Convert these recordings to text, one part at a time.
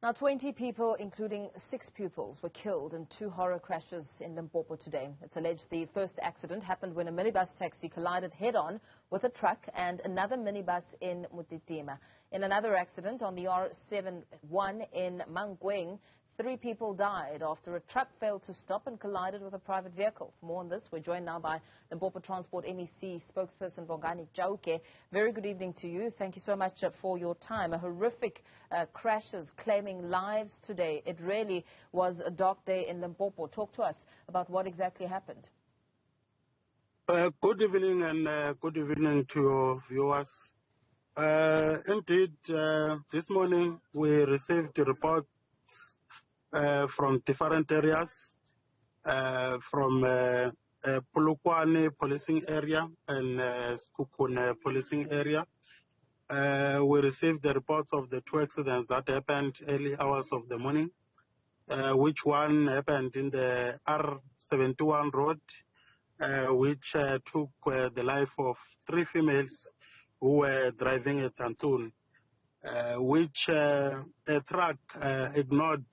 Now, 20 people, including 6 pupils, were killed in 2 horror crashes in Limpopo today. It's alleged the first accident happened when a minibus taxi collided head-on with a truck and another minibus in Motetema. In another accident on the R71 in Mankweng, 3 people died after a truck failed to stop and collided with a private vehicle. For more on this, we're joined now by Limpopo Transport MEC spokesperson Vongani Chauke. Very good evening to you. Thank you so much for your time. A horrific crashes claiming lives today. It really was a dark day in Limpopo. Talk to us about what exactly happened. Good evening and good evening to your viewers. Indeed, this morning we received reports from different areas, from Polokwane policing area and Skukune policing area. We received the reports of the 2 accidents that happened early hours of the morning, which one happened in the R71 road, which took the life of 3 females who were driving a Tantoon, which a truck ignored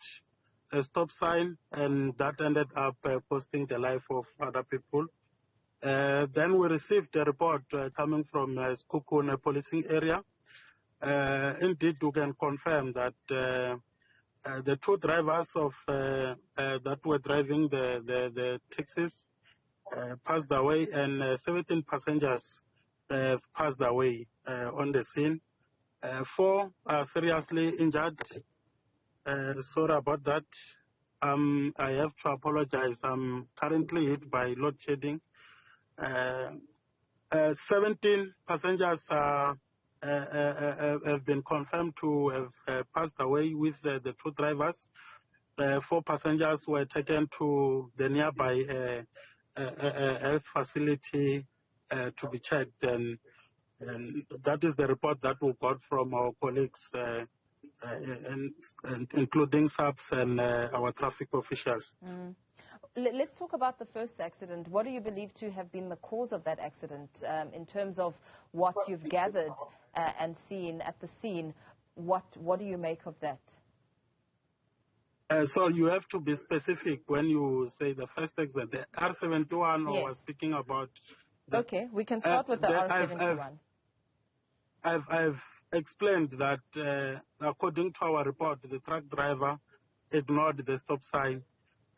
a stop sign, and that ended up costing the life of other people. Then we received a report coming from Skukune policing area. Indeed, we can confirm that the 2 drivers of that were driving the taxis passed away, and 17 passengers passed away on the scene. 4 are seriously injured. Sorry about that. I have to apologize. I'm currently hit by load shedding. 17 passengers have been confirmed to have passed away with the 2 drivers. 4 passengers were taken to the nearby health facility to be checked, and that is the report that we got from our colleagues, including SAPs and our traffic officials. Let's talk about the first accident. What do you believe to have been the cause of that accident in terms of what you've gathered and seen at the scene? What do you make of that? So you have to be specific when you say the first accident. The R71 yes. was speaking about... Okay, we can start with the R71. I've explained that according to our report, the truck driver ignored the stop sign,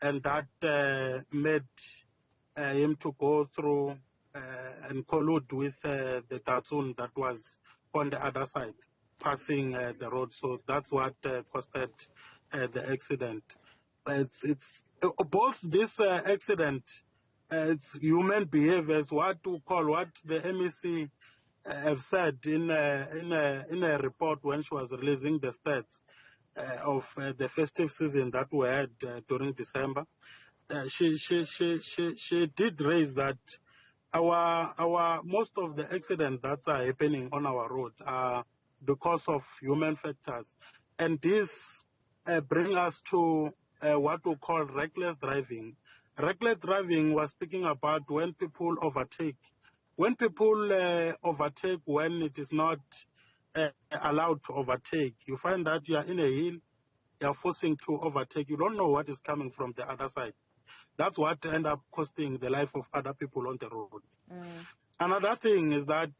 and that made him to go through and collude with the Tatsun that was on the other side, passing the road. So that's what caused the accident. It's both this accident, it's human behaviors, what the MEC have said in a report when she was releasing the stats of the festive season that we had during December. She did raise that our most of the accidents that are happening on our road are because of human factors, and this bring us to what we call reckless driving. Reckless driving was speaking about when people overtake. When people overtake when it is not allowed to overtake, you find that you are in a hill, you are forcing to overtake. You don't know what is coming from the other side. That's what end up costing the life of other people on the road. Another thing is that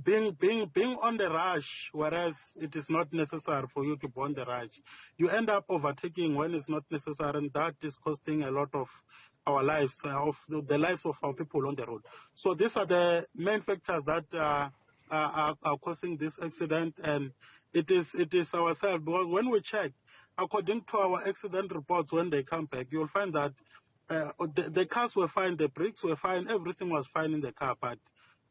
being on the rush, whereas it is not necessary for you to be on the rush, you end up overtaking when it's not necessary, and that is costing a lot of our lives, of the lives of our people on the road. So these are the main factors that are causing this accident, and it is ourselves. Because when we check, according to our accident reports, when they come back, you'll find that the cars were fine, the brakes were fine, everything was fine in the car, but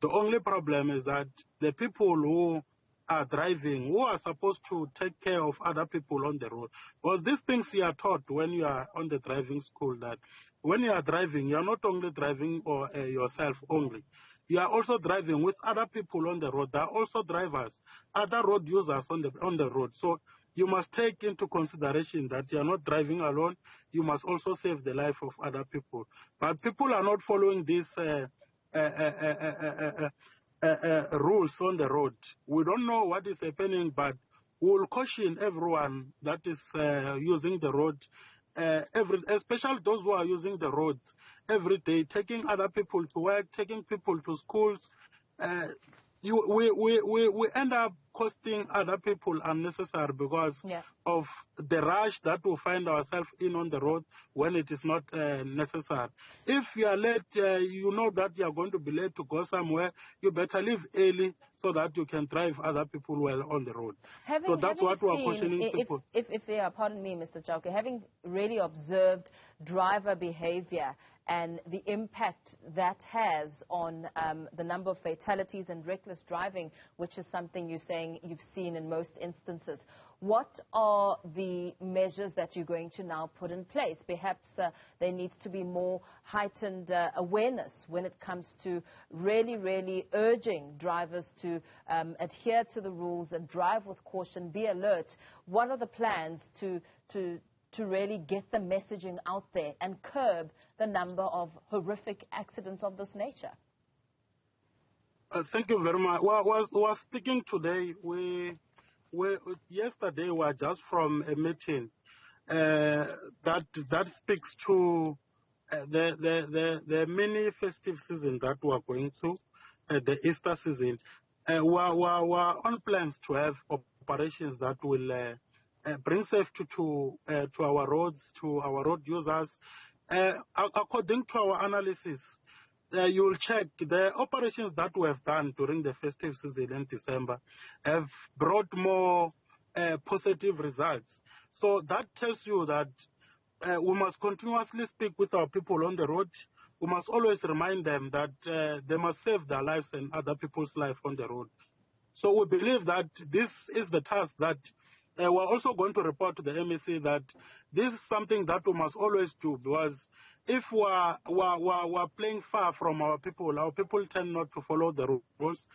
the only problem is that the people who are driving, who are supposed to take care of other people on the road, because these things you are taught when you are on the driving school, that when you are driving, you are not only driving or yourself only. You are also driving with other people on the road. There are also drivers, other road users on the road. So you must take into consideration that you are not driving alone. You must also save the life of other people. But people are not following these rules on the road. We don't know what is happening, but we will caution everyone that is using the road, especially those who are using the roads every day, taking other people to work, taking people to schools. We end up costing other people unnecessary because of the rush that we find ourselves in on the road when it is not necessary. If you are late, you know that you are going to be late to go somewhere, you better leave early so that you can drive other people well on the road. So that's what we are cautioning people. Pardon me, Mr. Chauke, having really observed driver behavior and the impact that has on the number of fatalities and reckless driving, which is something you're saying you've seen in most instances. What are the measures that you're going to now put in place? Perhaps there needs to be more heightened awareness when it comes to really urging drivers to adhere to the rules and drive with caution, be alert. What are the plans to really get the messaging out there and curb the number of horrific accidents of this nature? Thank you very much. Was speaking today. Yesterday we were just from a meeting that speaks to the mini festive season that we are going through, the Easter season. We are on plans to have operations that will bring safety to our roads, to our road users. According to our analysis, you will check the operations that we have done during the festive season in December have brought more positive results. So that tells you that we must continuously speak with our people on the road. We must always remind them that they must save their lives and other people's life on the road. So we believe that this is the task that we're also going to report to the MEC that this is something that we must always do, because if we're playing far from our people tend not to follow the rules.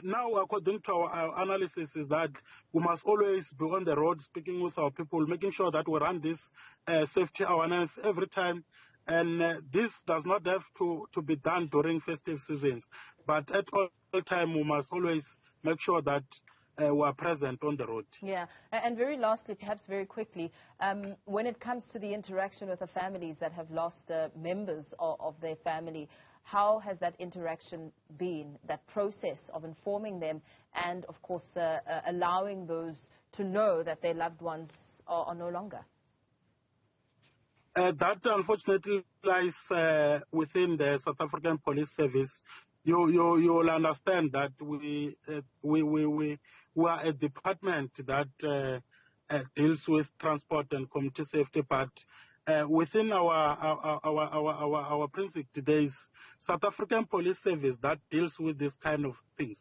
Now, according to our analysis, is that we must always be on the road, speaking with our people, making sure that we run this safety awareness every time. And this does not have to be done during festive seasons. But at all time, we must always make sure that we are present on the road. Yeah, and very lastly, perhaps very quickly, when it comes to the interaction with the families that have lost members of their family, how has that interaction been, that process of informing them and, of course, allowing those to know that their loved ones are no longer? That, unfortunately, lies within the South African Police Service. You will understand that we are a department that deals with transport and community safety, but within our precinct, there is South African Police Service that deals with this kind of things,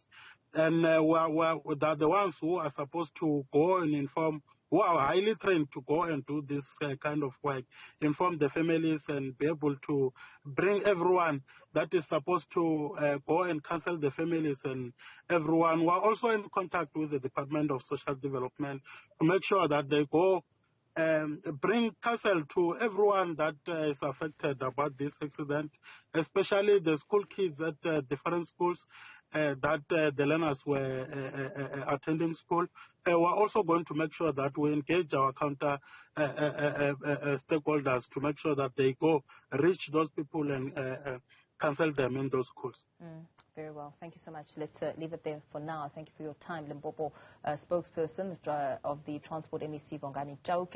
and they're the ones who are supposed to go and inform, who are highly trained to go and do this kind of work, inform the families and be able to bring everyone that is supposed to go and counsel the families and everyone. We are also in contact with the Department of Social Development to make sure that they go bring counsel to everyone that is affected about this accident, especially the school kids at different schools that the learners were attending school. We're also going to make sure that we engage our counter stakeholders to make sure that they go reach those people and counsel them in those schools. Very well. Thank you so much. Let's leave it there for now. Thank you for your time, Limpopo spokesperson of the Transport MEC, Vongani Chauke.